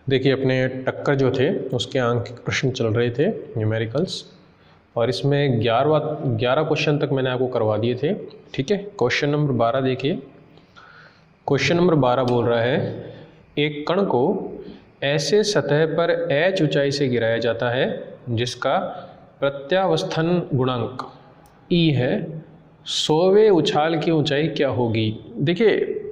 देखिए अपने टक्कर जो थे उसके अंक प्रश्न चल रहे थे न्यूमेरिकल्स, और इसमें 11 क्वेश्चन तक मैंने आपको करवा दिए थे। ठीक है, क्वेश्चन नंबर 12 देखिए। क्वेश्चन नंबर 12 बोल रहा है एक कण को ऐसे सतह पर h ऊंचाई से गिराया जाता है जिसका प्रत्यावस्थन गुणांक e है, 100वें उछाल की ऊंचाई क्या होगी। देखिए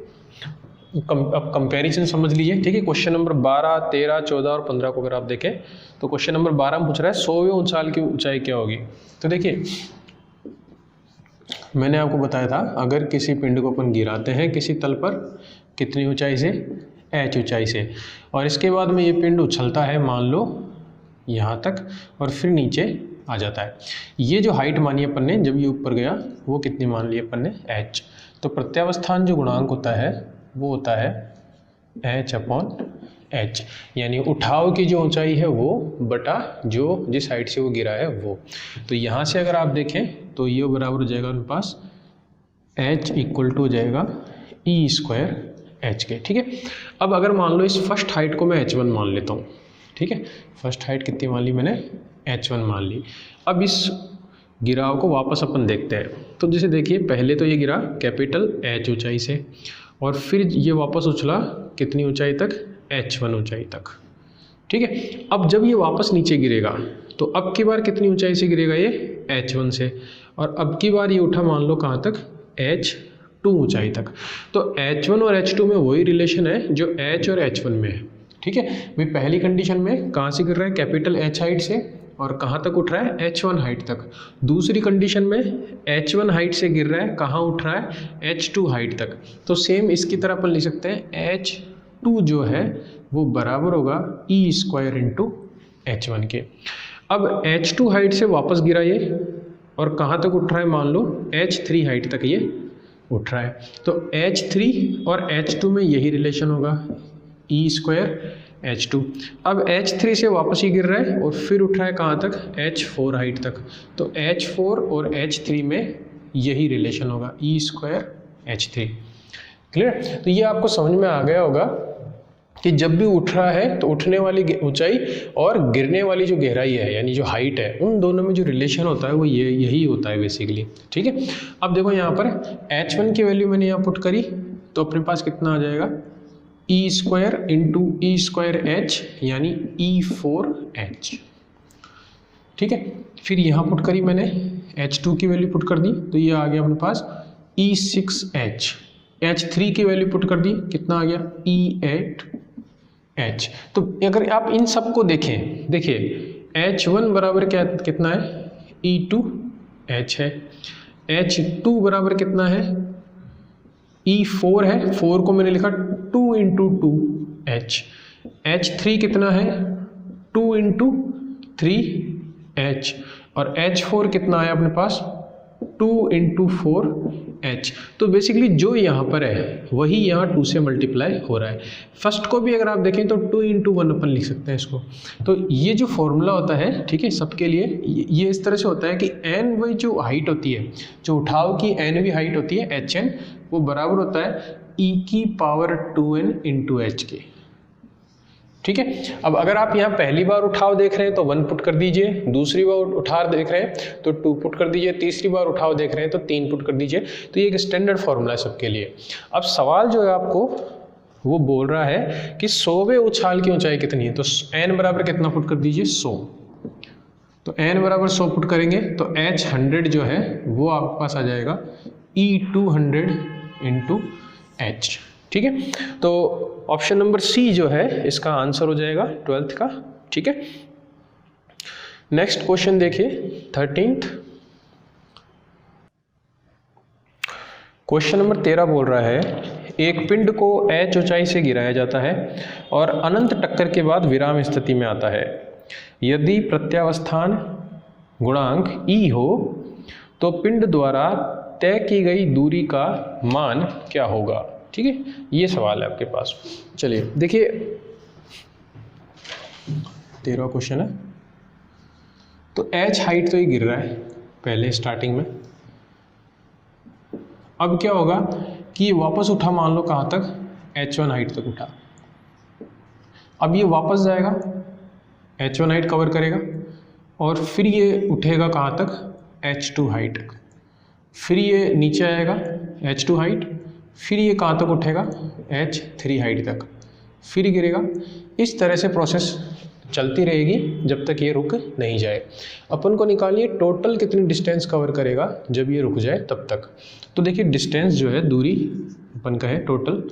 अब कंपैरिजन समझ लीजिए। ठीक है, क्वेश्चन नंबर 12, 13, 14 और 15 को अगर आप देखें तो क्वेश्चन नंबर 12 में पूछ रहा है 100वें उछाल की ऊंचाई क्या होगी। तो देखिए मैंने आपको बताया था अगर किसी पिंड को अपन गिराते हैं किसी तल पर कितनी ऊंचाई से, h ऊंचाई से, और इसके बाद में ये पिंड उछलता है मान लो यहाँ तक और फिर नीचे आ जाता है। ये जो हाइट मानी अपन ने जब ये ऊपर गया वो कितनी मान ली अपन ने, h। तो प्रत्यावस्थान जो गुणांक होता है वो होता है h/h, यानी उठाव की जो ऊंचाई है वो बटा जो जिस हाइट से वो गिरा है वो। तो यहाँ से अगर आप देखें तो ये बराबर हो जाएगा उनके पास h इक्वल टू हो जाएगा e² h के। ठीक है, अब अगर मान लो इस फर्स्ट हाइट को मैं h1 मान लेता हूँ। ठीक है, फर्स्ट हाइट कितनी मान ली मैंने, h1 मान ली। अब इस गिराव को वापस अपन देखते हैं। तो जैसे देखिए पहले तो ये गिरा कैपिटल H ऊंचाई से और फिर ये वापस उछला कितनी ऊंचाई तक, h1 ऊंचाई तक। ठीक है, अब जब ये वापस नीचे गिरेगा तो अब की बार कितनी ऊंचाई से गिरेगा, ये h1 से, और अब की बार ये उठा मान लो कहाँ तक, h2 ऊंचाई तक। तो h1 और h2 में वही रिलेशन है जो h और h1 में है। ठीक है भाई, पहली कंडीशन में कहाँ से गिर रहा है, कैपिटल H हाइट से, और कहाँ तक उठ रहा है, h1 हाइट तक। दूसरी कंडीशन में h1 हाइट से गिर रहा है, कहाँ उठ रहा है, h2 हाइट तक। तो सेम इसकी तरह अपन लिख सकते हैं h2 जो है वो बराबर होगा e² × h1 के। अब h2 हाइट से वापस गिरा ये और कहाँ तक उठ रहा है, मान लो h3 हाइट तक ये उठ रहा है। तो h3 और h2 में यही रिलेशन होगा, e² h2। अब h3 से वापस ही गिर रहा है और फिर उठ रहा है कहाँ तक, h4 हाइट तक। तो h4 और h3 में यही रिलेशन होगा, e² h3। क्लियर। तो ये आपको समझ में आ गया होगा कि जब भी उठ रहा है तो उठने वाली ऊंचाई और गिरने वाली जो गहराई है यानी जो हाइट है, उन दोनों में जो रिलेशन होता है वो यही होता है बेसिकली। ठीक है, अब देखो यहाँ पर h1 की वैल्यू मैंने यहाँ पुट करी तो अपने पास कितना आ जाएगा, e² × e² h यानी e4h। ठीक है, फिर यहाँ पुट करी मैंने h2 की वैल्यू पुट कर दी तो ये आ गया अपने पास e6h। h3 की वैल्यू पुट कर दी, कितना आ गया, e8h। तो अगर आप इन सबको देखें, देखिए h1 बराबर क्या कितना है, e2h है, h2 बराबर कितना है, e4 है, 4 को मैंने लिखा 2 × 2h, h3 कितना है, 2 × 3h, और h4 कितना है अपने पास, 2 × 4h। तो बेसिकली जो यहाँ पर है वही यहाँ 2 से मल्टीप्लाई हो रहा है। फर्स्ट को भी अगर आप देखें तो 2 × 1 अपन लिख सकते हैं इसको। तो ये जो फॉर्मूला होता है, ठीक है, सबके लिए ये इस तरह से होता है कि n वही जो हाइट होती है, जो उठाव की nवीं हाइट होती है hn, वो बराबर होता है e⁻²n × h के। ठीक है, अब अगर आप यहाँ पहली बार उठाव देख रहे हैं तो 1 पुट कर दीजिए, दूसरी बार उठाव देख रहे हैं तो 2 पुट कर दीजिए, तीसरी बार उठाव देख रहे हैं तो 3 पुट कर दीजिए। तो ये एक स्टैंडर्ड फॉर्मूला है सबके लिए। अब सवाल जो है आपको वो बोल रहा है कि 100वें उछाल की ऊंचाई कितनी है, तो n बराबर कितना पुट कर दीजिए, 100। तो n बराबर 100 पुट करेंगे तो h100 जो है वो आपके पास आ जाएगा e200 × h। ठीक है, तो ऑप्शन नंबर सी जो है इसका आंसर हो जाएगा 12th का। ठीक है, नेक्स्ट क्वेश्चन देखिए 13th। क्वेश्चन नंबर 13 बोल रहा है एक पिंड को h ऊंचाई से गिराया जाता है और अनंत टक्कर के बाद विराम स्थिति में आता है। यदि प्रत्यावस्थान गुणांक e हो तो पिंड द्वारा तय की गई दूरी का मान क्या होगा। ठीक है, ये सवाल है आपके पास। चलिए देखिए 13वां क्वेश्चन है। तो h हाइट तो ये गिर रहा है पहले स्टार्टिंग में, अब क्या होगा कि वापस उठा मान लो कहाँ तक, h1 हाइट तक उठा। अब ये वापस जाएगा, H1 हाइट कवर करेगा और फिर ये उठेगा कहाँ तक, H2 हाइट तक, फिर ये नीचे आएगा H2 हाइट, फिर ये कहाँ तक उठेगा, H3 हाइट तक, फिर गिरेगा। इस तरह से प्रोसेस चलती रहेगी जब तक ये रुक नहीं जाए। अपन को निकालिए टोटल कितनी डिस्टेंस कवर करेगा जब ये रुक जाए तब तक। तो देखिए डिस्टेंस जो है, दूरी अपन का है टोटल,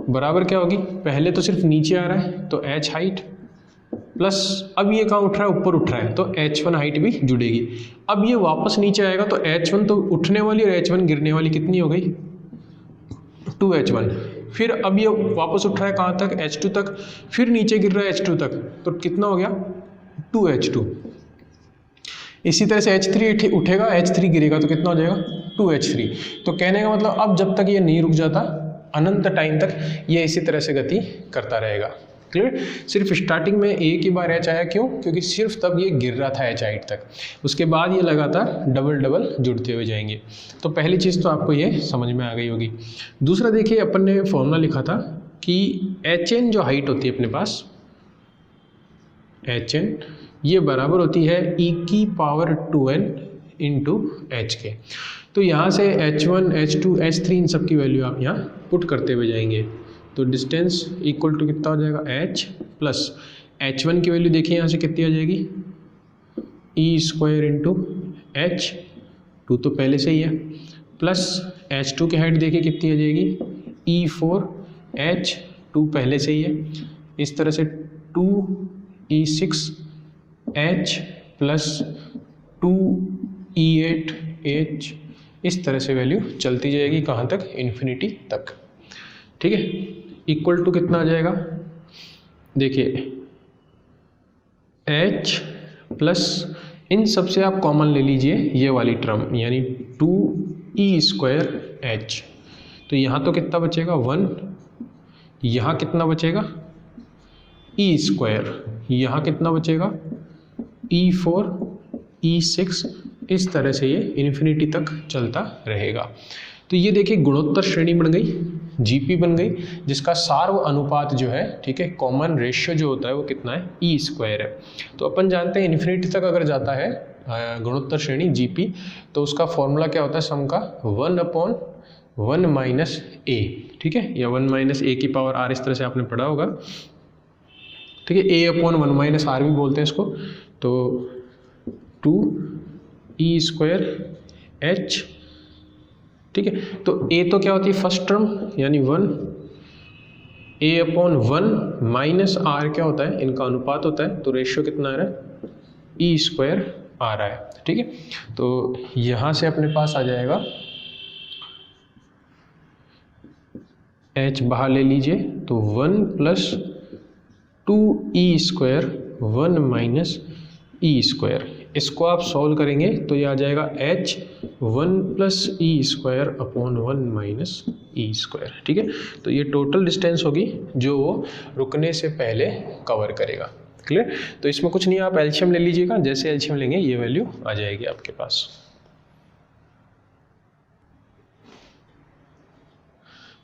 बराबर क्या होगी, पहले तो सिर्फ नीचे आ रहा है तो H हाइट प्लस अब ये कहाँ उठ रहा है, ऊपर उठ रहा है तो H1 हाइट भी जुड़ेगी। अब ये वापस नीचे आएगा तो H1 तो उठने वाली और H1 गिरने वाली कितनी हो गई, 2H1। फिर अब ये वापस उठ रहा है कहाँ तक, H2 तक, फिर नीचे गिर रहा है H2 तक, तो कितना हो गया, 2H2। इसी तरह से H3 उठेगा, H3 गिरेगा तो कितना हो जाएगा, 2H3। तो कहने का मतलब अब जब तक ये नहीं रुक जाता, अनंत टाइम तक ये इसी तरह से गति करता रहेगा। क्लियर। सिर्फ स्टार्टिंग में एक ही बार H आया, क्यों, क्योंकि सिर्फ तब ये गिर रहा था H हाइट तक, उसके बाद ये लगातार डबल डबल जुड़ते हुए जाएंगे। तो पहली चीज़ तो आपको ये समझ में आ गई होगी। दूसरा देखिए, अपन ने फॉर्मूला लिखा था कि HN जो हाइट होती है अपने पास, HN ये बराबर होती है e⁻²n इंटू H के। तो यहाँ से H1, H2, H3 इन सब की वैल्यू आप यहाँ पुट करते हुए जाएंगे। तो डिस्टेंस इक्वल टू कितना हो जाएगा, H प्लस H1 की वैल्यू देखिए यहाँ से कितनी आ जाएगी, e² इंटू H2 तो पहले से ही है, प्लस H2 की हाइट देखिए कितनी आ जाएगी, e4 H2 पहले से ही है। इस तरह से 2e6 H plus 2e8 H, इस तरह से वैल्यू चलती जाएगी कहाँ तक, इन्फिनिटी तक। ठीक है, इक्वल टू कितना आ जाएगा, देखिए H प्लस इन सब से आप कॉमन ले लीजिए ये वाली टर्म, यानी 2e² H। तो यहाँ तो कितना बचेगा 1, यहाँ कितना बचेगा e², यहाँ कितना बचेगा e4 e6, इस तरह से ये इन्फिनिटी तक चलता रहेगा। तो ये देखिए गुणोत्तर श्रेणी बन गई, जीपी बन गई, जिसका सार्व अनुपात जो है, ठीक है, कॉमन रेशियो जो होता है वो कितना है, e² है। तो अपन जानते हैं इन्फिनिटी तक अगर जाता है गुणोत्तर श्रेणी जीपी, तो उसका फॉर्मूला क्या होता है, सम का 1/1 माइनस a, ठीक है, या 1 माइनस a की पावर r, इस तरह से आपने पढ़ा होगा। ठीक है, a/1 माइनस r भी बोलते हैं इसको। तो 2e² H, ठीक है। तो a तो क्या होती है, फर्स्ट टर्म यानी 1, a/1 माइनस r क्या होता है, इनका अनुपात होता है, तो रेशियो कितना आ रहा है, e² आ रहा है। ठीक है, तो यहाँ से अपने पास आ जाएगा h बाहर ले लीजिए, तो 1 प्लस 2e² 1 माइनस e²। इसको आप सॉल्व करेंगे तो ये आ जाएगा H 1 plus e²/1 minus e²। ठीक है, तो ये टोटल डिस्टेंस होगी जो वो रुकने से पहले कवर करेगा। क्लियर। तो इसमें कुछ नहीं, आप एलसीएम ले लीजिएगा, जैसे एलसीएम लेंगे ये वैल्यू आ जाएगी आपके पास।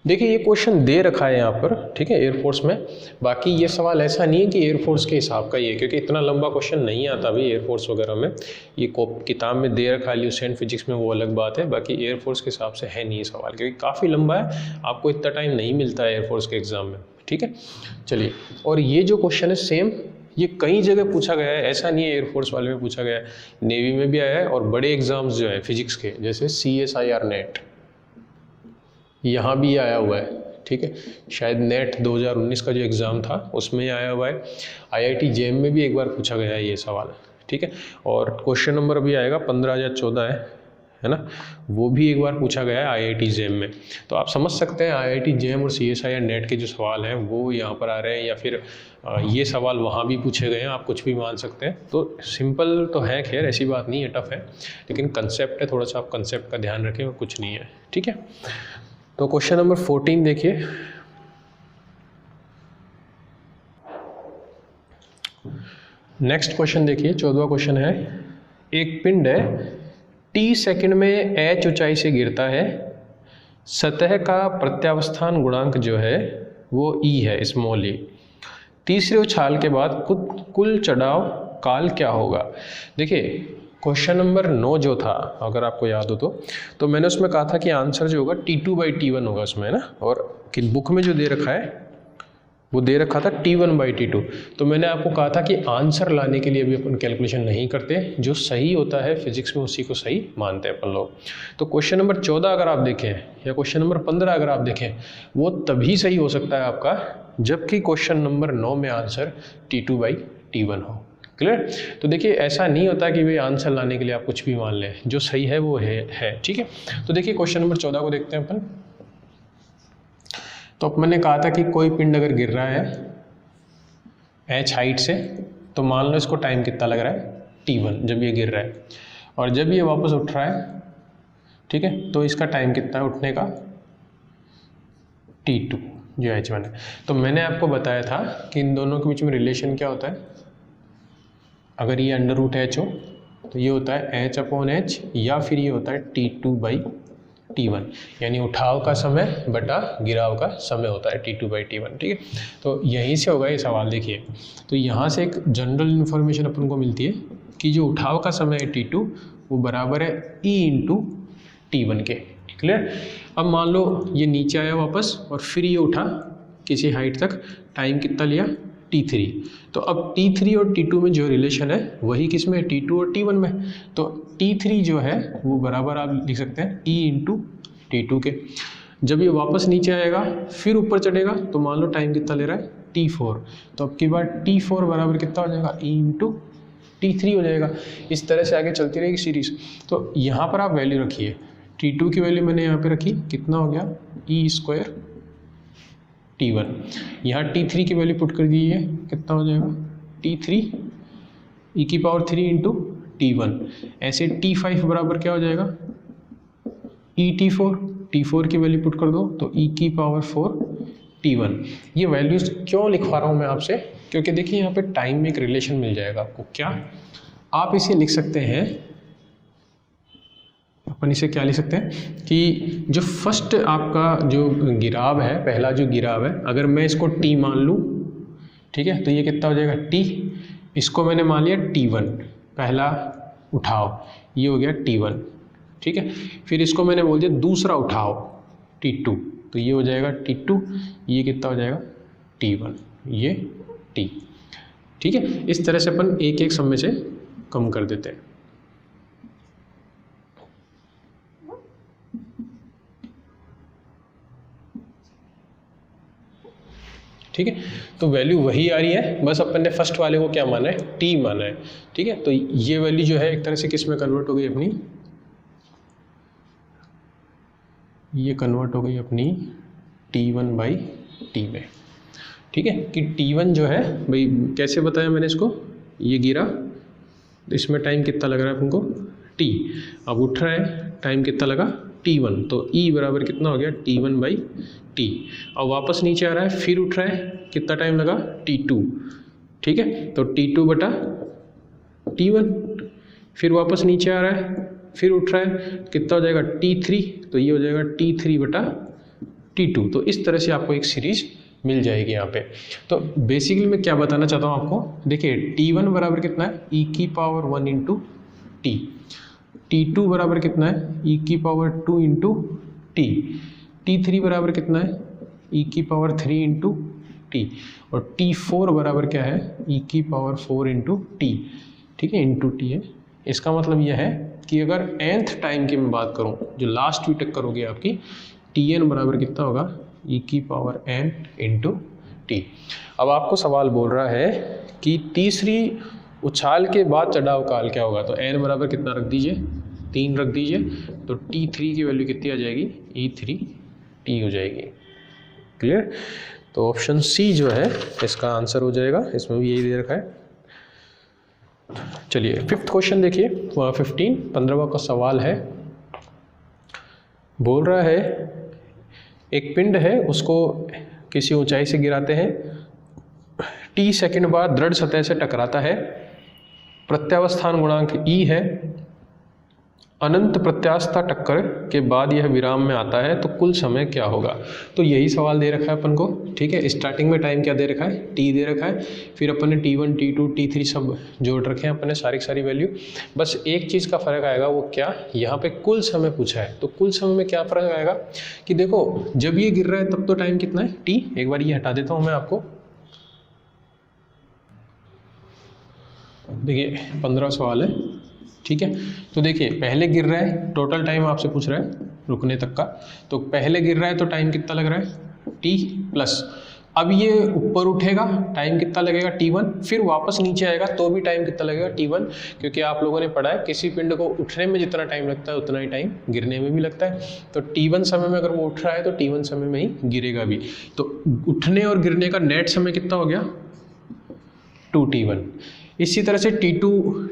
देखिए ये क्वेश्चन दे रखा है यहाँ पर, ठीक है, एयरफोर्स में। बाकी ये सवाल ऐसा नहीं है कि एयरफोर्स के हिसाब का ये, क्योंकि इतना लंबा क्वेश्चन नहीं आता अभी एयरफोर्स वगैरह में। ये किताब में दे रखा है ल्यूसेंट फिजिक्स में, वो अलग बात है। बाकी एयरफोर्स के हिसाब से है नहीं ये सवाल, क्योंकि काफ़ी लंबा है, आपको इतना टाइम नहीं मिलता है एयरफोर्स के एग्ज़ाम में। ठीक है, चलिए। और ये जो क्वेश्चन है सेम ये कई जगह पूछा गया है, ऐसा नहीं है एयरफोर्स वाले में पूछा गया है, नेवी में भी आया है, और बड़े एग्जाम्स जो है फिजिक्स के, जैसे CSIR नेट, यहाँ भी आया हुआ है। ठीक है, शायद नेट 2019 का जो एग्ज़ाम था उसमें आया हुआ है। IIT JEM में भी एक बार पूछा गया है ये सवाल। ठीक है, और क्वेश्चन नंबर अभी आएगा 15,014 है ना, वो भी एक बार पूछा गया है IIT JEM में। तो आप समझ सकते हैं IIT JEM और CSIR नेट के जो सवाल हैं वो यहाँ पर आ रहे हैं, या फिर ये सवाल वहाँ भी पूछे गए हैं, आप कुछ भी मान सकते हैं। तो सिंपल तो है, खैर ऐसी बात नहीं है, टफ है, लेकिन कंसेप्ट है, थोड़ा सा आप कंसेप्ट का ध्यान रखें और कुछ नहीं है। ठीक है, तो क्वेश्चन नंबर 14 देखिए। नेक्स्ट क्वेश्चन देखिए, 14वां क्वेश्चन है। एक पिंड है t सेकंड में h ऊंचाई से गिरता है, सतह का प्रत्यावस्थान गुणांक जो है वो e है, स्मॉल e। तीसरे उछाल के बाद कुल चढ़ाव काल क्या होगा। देखिए क्वेश्चन नंबर 9 जो था, अगर आपको याद हो तो मैंने उसमें कहा था कि आंसर जो होगा T2/T1 होगा उसमें, है ना। और कि बुक में जो दे रखा है वो दे रखा था T1/T2। तो मैंने आपको कहा था कि आंसर लाने के लिए भी अपन कैलकुलेशन नहीं करते, जो सही होता है फिजिक्स में उसी को सही मानते हैं अपन लोग। तो क्वेश्चन नंबर 14 अगर आप देखें या क्वेश्चन नंबर 15 अगर आप देखें, वो तभी सही हो सकता है आपका जबकि क्वेश्चन नंबर 9 में आंसर T2/T1 हो। क्लियर। तो देखिए ऐसा नहीं होता कि भाई आंसर लाने के लिए आप कुछ भी मान लें, जो सही है वो है। ठीक है। तो देखिए क्वेश्चन नंबर 14 को देखते हैं अपन। तो अपन ने कहा था कि कोई पिंड अगर गिर रहा है h हाइट से, तो मान लो इसको टाइम कितना लग रहा है T1 जब ये गिर रहा है, और जब ये वापस उठ रहा है, ठीक है, तो इसका टाइम कितना है उठने का T2 जो h1 है। तो मैंने आपको बताया था कि इन दोनों के बीच में रिलेशन क्या होता है। अगर ये √h हो तो ये होता है h/h, या फिर ये होता है T2/T1, यानी उठाव का समय बटा गिराव का समय होता है T2/T1। ठीक है। तो यहीं से होगा ये सवाल। देखिए तो यहाँ से एक जनरल इन्फॉर्मेशन अपन को मिलती है कि जो उठाव का समय है T2 वो बराबर है E/T1 के। क्लियर। अब मान लो ये नीचे आया वापस और फिर ये उठा किसी हाइट तक, टाइम कितना लिया T3। तो अब T3 और T2 में जो रिलेशन है वही किस में है, T2 और T1 में। तो T3 जो है वो बराबर आप लिख सकते हैं E/T2 के। जब ये वापस नीचे आएगा फिर ऊपर चढ़ेगा, तो मान लो टाइम कितना ले रहा है T4। तो अब की बार T4 बराबर कितना हो जाएगा E/T3 हो जाएगा। इस तरह से आगे चलती रहेगी सीरीज। तो यहाँ पर आप वैल्यू रखिए, T2 की वैल्यू मैंने यहाँ पे रखी, कितना हो गया E² T1। यहाँ T3 की वैल्यू पुट कर दीजिए, कितना हो जाएगा T3 e⁻³ T1। ऐसे T5 बराबर क्या हो जाएगा E⁻⁴। T4 की वैल्यू पुट कर दो तो e⁻⁴ T1। ये वैल्यूज क्यों लिखवा रहा हूँ मैं आपसे, क्योंकि देखिए यहाँ पे टाइम में एक रिलेशन मिल जाएगा आपको। क्या आप इसे लिख सकते हैं, अपन इसे क्या लिख सकते हैं कि जो फर्स्ट आपका जो गिराव है, पहला जो गिराव है, अगर मैं इसको T मान लूँ, ठीक है, तो ये कितना हो जाएगा T। इसको मैंने मान लिया T1, पहला उठाव, ये हो गया T1। ठीक है। फिर इसको मैंने बोल दिया दूसरा उठाव T2, तो ये हो जाएगा T2। ये कितना हो जाएगा T1, ये T। ठीक है। इस तरह से अपन एक एक समय से कम कर देते हैं। ठीक है। तो वैल्यू वही आ रही है, बस अपन ने फर्स्ट वाले को क्या माना है T माना है। ठीक है। तो ये वैल्यू जो है एक तरह से किस में कन्वर्ट हो गई अपनी, ये कन्वर्ट हो गई अपनी T1/T में। ठीक है। कि T1 जो है भाई कैसे बताया मैंने इसको, ये गिरा तो इसमें टाइम कितना लग रहा है अपन को T। अब उठ रहा है, टाइम कितना लगा T1, तो E बराबर कितना हो गया T1/T। अब वापस नीचे आ रहा है, फिर उठ रहा है, कितना टाइम लगा T2। ठीक है। तो T2/T1। फिर वापस नीचे आ रहा है, फिर उठ रहा है, कितना हो जाएगा T3। तो ये हो जाएगा T3/T2। तो इस तरह से आपको एक सीरीज मिल जाएगी यहाँ पे। तो बेसिकली मैं क्या बताना चाहता हूँ आपको, देखिए T1 बराबर कितना है e⁻1 T। T2 बराबर कितना है e⁻2 T। T3 बराबर कितना है e⁻3 T। और T4 बराबर क्या है e⁻4 T। ठीक है, T है। इसका मतलब यह है कि अगर nth टाइम की मैं बात करूं, जो लास्ट वी तक करोगे आपकी, Tn बराबर कितना होगा e⁻n T। अब आपको सवाल बोल रहा है कि तीसरी उछाल के बाद चढ़ाव काल क्या होगा, तो n बराबर कितना रख दीजिए 3 रख दीजिए, तो T3 की वैल्यू कितनी आ जाएगी E3T हो जाएगी। क्लियर। तो ऑप्शन सी जो है इसका आंसर हो जाएगा, इसमें भी यही दे रखा है। चलिए फिफ्थ क्वेश्चन देखिए, 15वां का सवाल है। बोल रहा है एक पिंड है, उसको किसी ऊंचाई से गिराते हैं, T सेकंड बाद दृढ़ सतह से टकराता है, प्रत्यावस्थान गुणांक E है, अनंत प्रत्यास्था टक्कर के बाद यह विराम में आता है तो कुल समय क्या होगा। तो यही सवाल दे रखा है अपन को, ठीक है। स्टार्टिंग में टाइम क्या दे रखा है, टी दे रखा है, फिर अपन ने T1 T2 T3 सब जोड़ रखे हैं अपन ने सारी वैल्यू। बस एक चीज़ का फ़र्क आएगा, वो क्या, यहाँ पे कुल समय पूछा है। तो कुल समय में क्या फ़र्क आएगा कि देखो जब ये गिर रहा है तब तो टाइम कितना है, टी। एक बार ये हटा देता हूँ मैं आपको, देखिए 15 सवाल है, ठीक है। तो देखिए पहले गिर रहा है, टोटल टाइम आपसे पूछ रहा है रुकने तक का, तो पहले गिर रहा है तो टाइम कितना लग रहा है, टी प्लस। अब ये ऊपर उठेगा, टाइम कितना लगेगा, T1, फिर वापस नीचे आएगा तो भी टाइम कितना लगेगा, T1, क्योंकि आप लोगों ने पढ़ा है किसी पिंड को उठने में जितना टाइम लगता है उतना ही टाइम गिरने में भी लगता है। तो T1 समय में अगर वो उठ रहा है तो T1 समय में ही गिरेगा भी। तो उठने और गिरने का नेट समय कितना हो गया, 2T1। इसी तरह से T2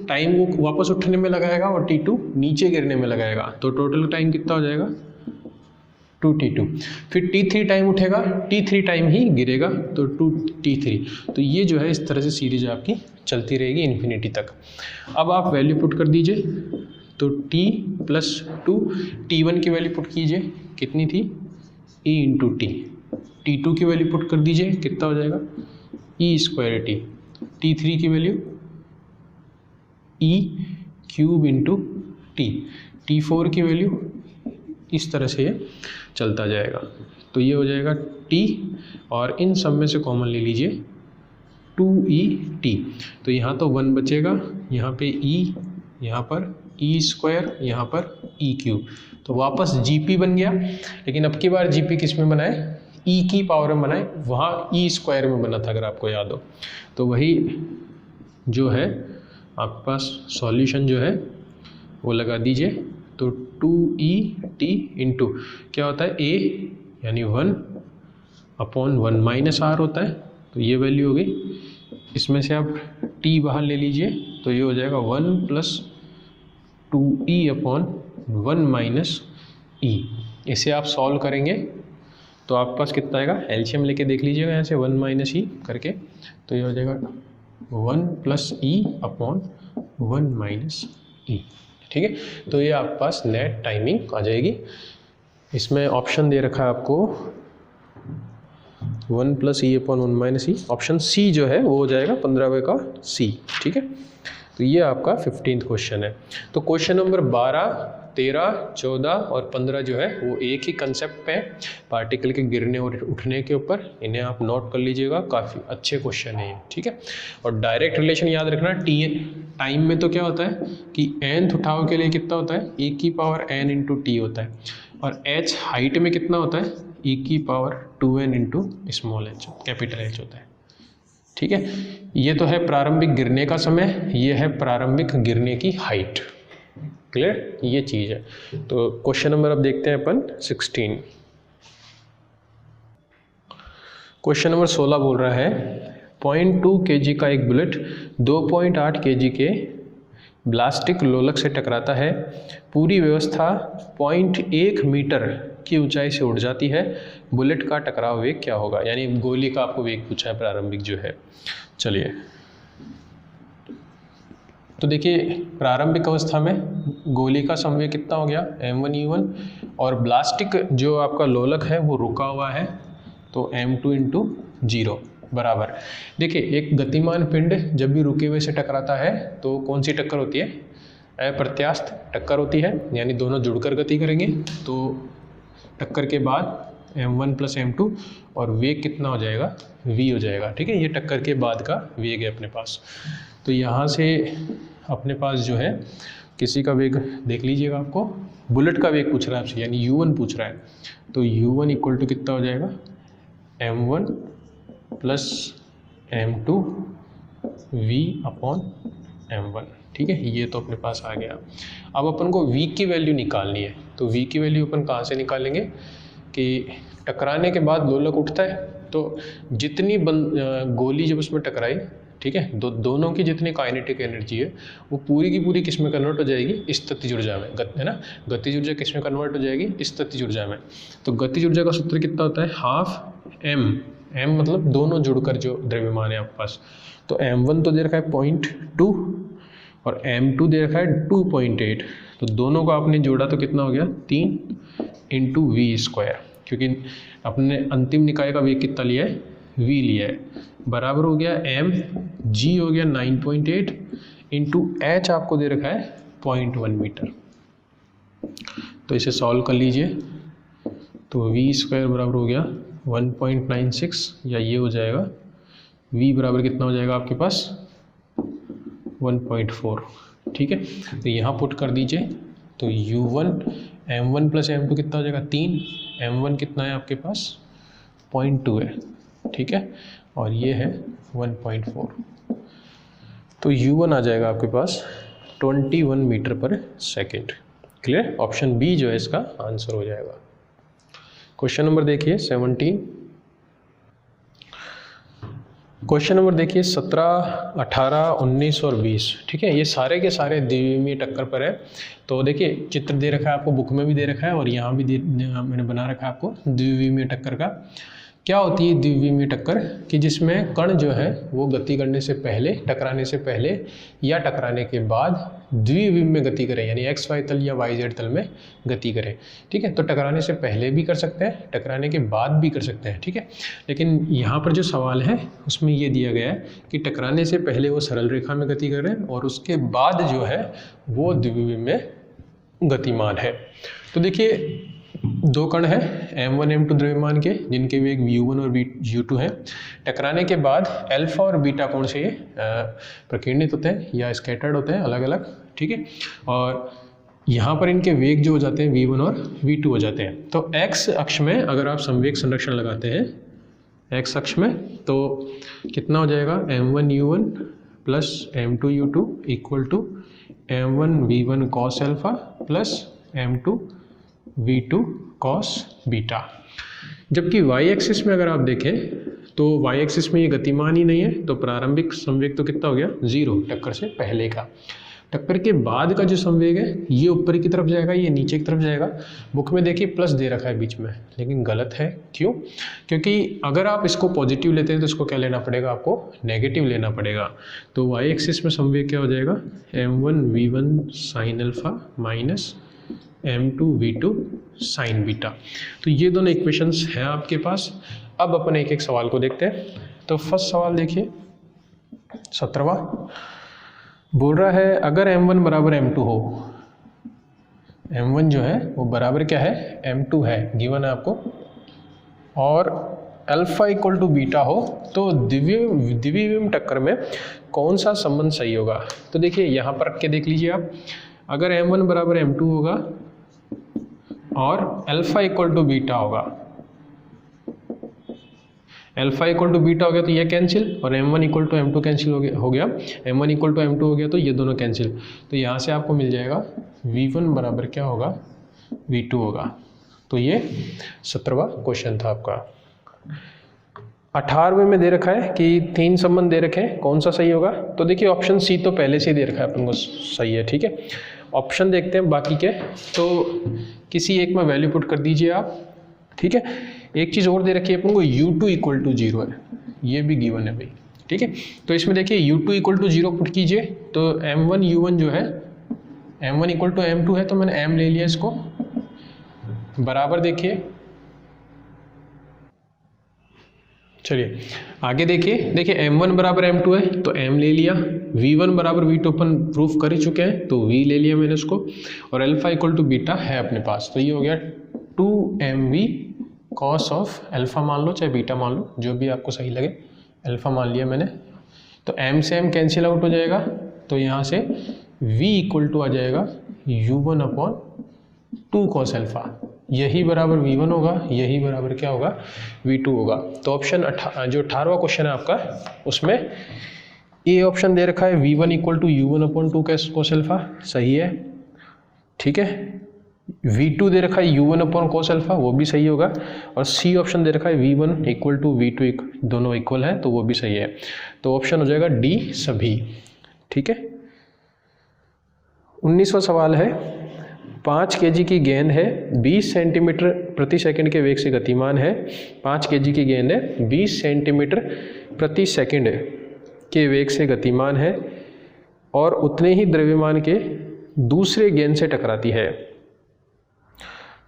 टाइम वो वापस उठने में लगाएगा और T2 नीचे गिरने में लगाएगा, तो टोटल टाइम कितना हो जाएगा, 2T2। फिर T3 टाइम उठेगा, T3 टाइम ही गिरेगा, तो 2T3। तो ये जो है इस तरह से सीरीज आपकी चलती रहेगी इन्फिनिटी तक। अब आप वैल्यू पुट कर दीजिए, तो T प्लस 2, T1 की वैल्यू पुट कीजिए, कितनी थी, E इंटू टी। T2 की वैल्यू पुट कर दीजिए, कितना हो जाएगा, E स्क्वायर टी। T3 की value E cube into T. T4 की वैल्यू, इस तरह से ये चलता जाएगा। तो ये हो जाएगा T, और इन सब में से कॉमन ले लीजिए 2ET। तो यहाँ तो 1 बचेगा, यहाँ पे E, यहाँ पर E स्क्वायर, यहाँ पर E क्यूब। तो वापस GP बन गया, लेकिन अब की बार GP किस में बनाए, E की पावर में बनाए, वहाँ E स्क्वायर में बना था अगर आपको याद हो। तो वही जो है आपके पास सॉल्यूशन जो है वो लगा दीजिए। तो 2ET इंटू क्या होता है, A यानी 1/1 माइनस R होता है, तो ये वैल्यू हो गई। इसमें से आप T बाहर ले लीजिए, तो ये हो जाएगा 1 प्लस 2E/1 माइनस E। इसे आप सॉल्व करेंगे तो आपके पास कितना आएगा, एलसीएम लेके देख लीजिएगा यहाँ से 1 माइनस E करके, तो ये हो जाएगा 1 प्लस E/1 माइनस E, ठीक है। तो ये आपके पास नेट टाइमिंग आ जाएगी। इसमें ऑप्शन दे रखा है आपको 1 plus E/1 minus E, option C जो है वो हो जाएगा 15वें का C, ठीक है। तो ये आपका 15th क्वेश्चन है। तो क्वेश्चन नंबर 12, 13, 14 और 15 जो है वो एक ही कंसेप्ट पे है, पार्टिकल के गिरने और उठने के ऊपर। इन्हें आप नोट कर लीजिएगा, काफ़ी अच्छे क्वेश्चन है ये, ठीक है। और डायरेक्ट रिलेशन याद रखना, टाइम में तो क्या होता है कि nth उठाव के लिए कितना होता है, e की पावर n इंटू टी होता है, और h हाइट में कितना होता है, e की power 2n into small h, capital H होता है, ठीक है। ये तो है प्रारंभिक गिरने का समय, ये है प्रारंभिक गिरने की हाइट, क्लियर, ये चीज़ है। तो क्वेश्चन नंबर अब देखते हैं अपन 16। क्वेश्चन नंबर 16 बोल रहा है 0.2 kg का एक बुलेट 2.8 kg के ब्लास्टिक लोलक से टकराता है। पूरी व्यवस्था 0.1 मीटर की ऊंचाई से उड़ जाती है। बुलेट का टकराव वेग क्या होगा, यानी गोली का आपको वेग पूछा है प्रारंभिक जो है। चलिए, तो देखिए प्रारंभिक अवस्था में गोली का संवेग कितना हो गया, m1u1, और ब्लास्टिक जो आपका लोलक है वो रुका हुआ है, तो m2 इंटू 0 बराबर। देखिए एक गतिमान पिंड जब भी रुके हुए से टकराता है तो कौन सी टक्कर होती है, अप्रत्यास्थ टक्कर होती है, यानी दोनों जुड़कर गति करेंगे। तो टक्कर के बाद m1 प्लस m2 और वेग कितना हो जाएगा, v हो जाएगा, ठीक है। ये टक्कर के बाद का वेग है अपने पास। तो यहाँ से अपने पास जो है किसी का वेग देख लीजिएगा, आपको बुलेट का वेग पूछ रहा है आपसे, यानी u1 पूछ रहा है। तो u1 इक्वल टू कितना हो जाएगा, m1 प्लस m2 v/m1, ठीक है। ये तो अपने पास आ गया। अब अपन को v की वैल्यू निकालनी है। तो v की वैल्यू अपन कहाँ से निकालेंगे कि टकराने के बाद लोलक उठता है, तो जितनी गोली जब उसमें टकराई, ठीक है, दोनों की जितनी काइनेटिक एनर्जी है वो पूरी की पूरी किस में कन्वर्ट हो जाएगी, स्थितिज ऊर्जा में, है ना। गतिज ऊर्जा किस में कन्वर्ट हो जाएगी, स्थितिज ऊर्जा में। तो गतिज ऊर्जा का सूत्र कितना होता है, हाफ m मतलब दोनों जुड़कर जो द्रव्यमान है आपके पास। तो m1 तो दे रखा है 0.2 और m2 दे रखा है 2.8, तो दोनों को आपने जोड़ा तो कितना हो गया 3 इंटू v², क्योंकि अपने अंतिम निकाय का वेग कितना लिया है v लिया है, बराबर हो गया m, g हो गया 9.8 इंटू h आपको दे रखा है 0.1 मीटर। तो इसे सॉल्व कर लीजिए, तो v² बराबर हो गया 1.96, या ये हो जाएगा v बराबर कितना हो जाएगा आपके पास 1.4, ठीक है। तो यहाँ पुट कर दीजिए, तो u1 m1 प्लस m2 कितना हो जाएगा 3, m1 कितना है आपके पास 0.2 है, ठीक है, और ये है 1.4, तो u1 आ जाएगा आपके पास 21 मीटर पर सेकेंड। क्लियर, ऑप्शन बी जो है इसका आंसर हो जाएगा। क्वेश्चन नंबर देखिए 17, क्वेश्चन नंबर देखिए 17, 18, 19 और 20, ठीक है, ये सारे के सारे द्विविमीय टक्कर पर है। तो देखिए चित्र दे रखा है आपको, बुक में भी दे रखा है और यहाँ भी मैंने बना रखा है आपको द्विविमीय टक्कर का। क्या होती है द्विविमीय टक्कर, कि जिसमें कण जो है वो गति करने से पहले, टकराने से पहले या टकराने के बाद द्विविमीय गति करें, यानी एक्स वाई तल या वाई जेड तल में गति करें, ठीक है। तो टकराने से पहले भी कर सकते हैं, टकराने के बाद भी कर सकते हैं, ठीक है। लेकिन यहाँ पर जो सवाल है उसमें ये दिया गया है कि टकराने से पहले वो सरल रेखा में गति करें और उसके बाद जो है वो द्विविमीय गतिमान है। तो देखिए दो कण है m1 m2 द्रव्यमान के, जिनके वेग u1 और u2 हैं। टकराने के बाद अल्फा और बीटा कोण से ये प्रकीर्णित होते हैं या स्कैटर्ड होते हैं अलग अलग, ठीक है। और यहाँ पर इनके वेग जो हो जाते हैं v1 और v2 हो जाते हैं। तो x अक्ष में अगर आप संवेग संरक्षण लगाते हैं x अक्ष में, तो कितना हो जाएगा m1 u1 plus m2 u2 equal to m1 v1 cos alpha plus m2 v2 cos beta. जबकि y एक्सिस में अगर आप देखें तो y एक्सिस में ये गतिमान ही नहीं है, तो प्रारंभिक संवेग तो कितना हो गया 0 टक्कर से पहले का। टक्कर के बाद का जो संवेग है ये ऊपर की तरफ जाएगा, ये नीचे की तरफ जाएगा। बुक में देखिए प्लस दे रखा है बीच में, लेकिन गलत है। क्यों? क्योंकि अगर आप इसको पॉजिटिव लेते हैं तो इसको क्या लेना पड़ेगा, आपको नेगेटिव लेना पड़ेगा। तो y एक्सिस में संवेग क्या हो जाएगा m1 v1 sine alpha minus m2 v2 sign beta. तो ये दोनों इक्वेशंस हैं आपके पास। अब अपन एक एक सवाल को देखते हैं। तो फर्स्ट सवाल देखिए 17वां, बोल रहा है अगर m1 बराबर m2 हो, m1 जो है वो बराबर क्या है m2 है, गिवन है आपको, और अल्फा इक्वल टू बीटा हो, तो द्विविमीय टक्कर में कौन सा संबंध सही होगा। तो देखिए यहाँ पर रख के देख लीजिए आप, अगर m1 बराबर m2 होगा और अल्फा इक्वल टू बीटा होगा, अल्फा इक्वल टू बीटा हो गया तो ये कैंसिल, और m1 equal to m2 cancel हो गया, m1 इक्वल टू m2 हो गया तो ये दोनों कैंसिल। तो यहाँ से आपको मिल जाएगा v1 बराबर क्या होगा v2 होगा। तो ये 17वां क्वेश्चन था आपका। 18वें में दे रखा है कि 3 संबंध दे रखे हैं, कौन सा सही होगा। तो देखिए ऑप्शन सी तो पहले से ही दे रखा है अपन को सही है, ठीक है। ऑप्शन देखते हैं बाकी के, तो किसी एक में वैल्यू पुट कर दीजिए आप, ठीक है। एक चीज़ और दे रखी है अपन को u2 इक्वल टू 0 है, ये भी गिवन है भाई, ठीक है। तो इसमें देखिए u2 इक्वल टू 0 पुट कीजिए, तो m1 u1 जो है m1 इक्वल टू m2 है, तो मैंने m ले लिया इसको, बराबर देखिए, चलिए आगे देखिए m1 बराबर m2 है तो m ले लिया, v1 बराबर v2 अपन प्रूफ कर ही चुके हैं तो v ले लिया मैंने उसको, और अल्फा इक्वल टू बीटा है अपने पास, तो ये हो गया 2mv cos ऑफ अल्फा मान लो चाहे बीटा मान लो, जो भी आपको सही लगे, अल्फा मान लिया मैंने। तो m से m कैंसिल आउट हो जाएगा, तो यहाँ से v इक्वल टू आ जाएगा u1 अपॉन 2 cos अल्फा, यही बराबर v1 होगा, यही बराबर क्या होगा v2 होगा। तो ऑप्शन जो 18वां क्वेश्चन है आपका, उसमें ए ऑप्शन दे रखा है v1 equal to u1 upon 2 cos alpha, सही है, ठीक है। v2 दे रखा है u1 अपॉन cos अल्फा, वो भी सही होगा, और सी ऑप्शन दे रखा है v1 इक्वल टू v2 दोनों इक्वल है, तो वो भी सही है। तो ऑप्शन हो जाएगा डी सभी, ठीक है। 19वां सवाल है, 5 kg की गेंद है, 20 सेंटीमीटर प्रति सेकंड के वेग से गतिमान है। 5 kg की गेंद है, 20 सेंटीमीटर प्रति सेकंड के वेग से गतिमान है। और उतने ही द्रव्यमान के दूसरे गेंद से टकराती है।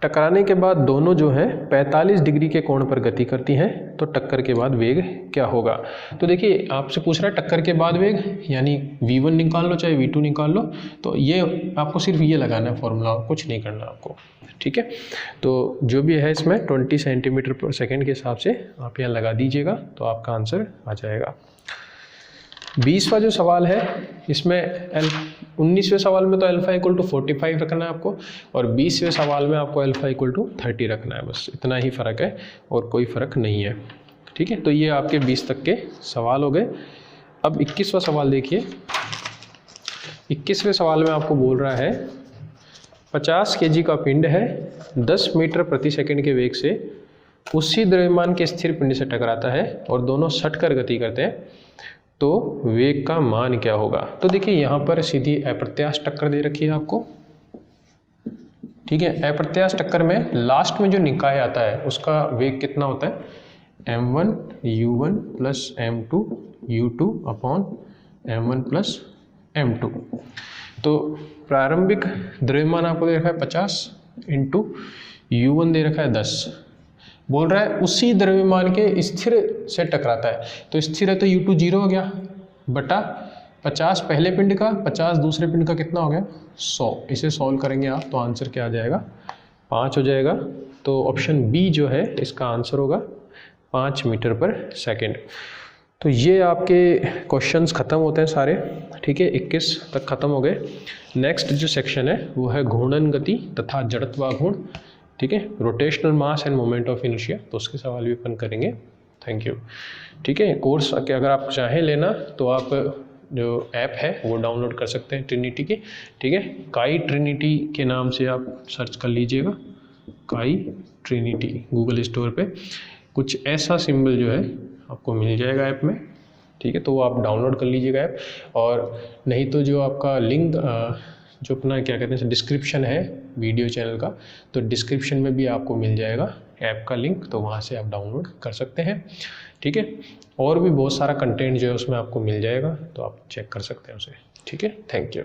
टकराने के बाद दोनों जो है 45 डिग्री के कोण पर गति करती हैं, तो टक्कर के बाद वेग क्या होगा। तो देखिए आपसे पूछ रहा है टक्कर के बाद वेग, यानी v1 निकाल लो चाहे v2 निकाल लो, तो ये आपको सिर्फ ये लगाना है फॉर्मूला, कुछ नहीं करना आपको, ठीक है। तो जो भी है इसमें 20 सेंटीमीटर पर सेकेंड के हिसाब से आप यहाँ लगा दीजिएगा, तो आपका आंसर आ जाएगा। 20वां जो सवाल है इसमें 19वें सवाल में तो अल्फा इक्वल टू 45 रखना है आपको, और 20वें सवाल में आपको अल्फा इक्वल टू 30 रखना है, बस इतना ही फ़र्क है और कोई फ़र्क नहीं है, ठीक है। तो ये आपके 20 तक के सवाल हो गए। अब 21वां सवाल देखिए। 21वें सवाल में आपको बोल रहा है 50 kg का पिंड है, 10 मीटर प्रति सेकेंड के वेग से उसी द्रव्यमान के स्थिर पिंड से टकराता है और दोनों सटकर गति करते हैं, तो वेग का मान क्या होगा। तो देखिए यहाँ पर सीधी अप्रत्यास्थ टक्कर दे रखी है आपको, ठीक है। अप्रत्यास्थ टक्कर में लास्ट में जो निकाय आता है उसका वेग कितना होता है, m1 u1 plus m2 u2 upon m1 plus m2। तो प्रारंभिक द्रव्यमान आपको दे रखा है 50 इंटू u1 दे रखा है 10, बोल रहा है उसी द्रव्यमान के स्थिर से टकराता है, तो स्थिर है तो u2 0 हो गया बटा 50 पहले पिंड का, 50 दूसरे पिंड का, कितना हो गया 100। इसे सॉल्व करेंगे आप तो आंसर क्या आ जाएगा, 5 हो जाएगा। तो ऑप्शन बी जो है इसका आंसर होगा 5 मीटर पर सेकेंड। तो ये आपके क्वेश्चंस ख़त्म होते हैं सारे, ठीक है, 21 तक ख़त्म हो गए। नेक्स्ट जो सेक्शन है वो है घूर्णन गति तथा जड़त्वाघूर्ण, ठीक है, rotational mass end moment of inertia, तो उसके सवाल भी अपन करेंगे। थैंक यू, ठीक है। कोर्स अगर आप चाहें लेना तो आप जो ऐप है वो डाउनलोड कर सकते हैं ट्रिनिटी की, ठीक है। काई ट्रिनिटी के नाम से आप सर्च कर लीजिएगा, काई ट्रिनिटी गूगल स्टोर पे कुछ ऐसा सिंबल जो है आपको मिल जाएगा ऐप में, ठीक है। तो वो आप डाउनलोड कर लीजिएगा ऐप, और नहीं तो जो आपका लिंक जो अपना क्या कहते हैं डिस्क्रिप्शन है वीडियो चैनल का, तो डिस्क्रिप्शन में भी आपको मिल जाएगा ऐप का लिंक, तो वहाँ से आप डाउनलोड कर सकते हैं, ठीक है। और भी बहुत सारा कंटेंट जो है उसमें आपको मिल जाएगा, तो आप चेक कर सकते हैं उसे, ठीक है। Thank you.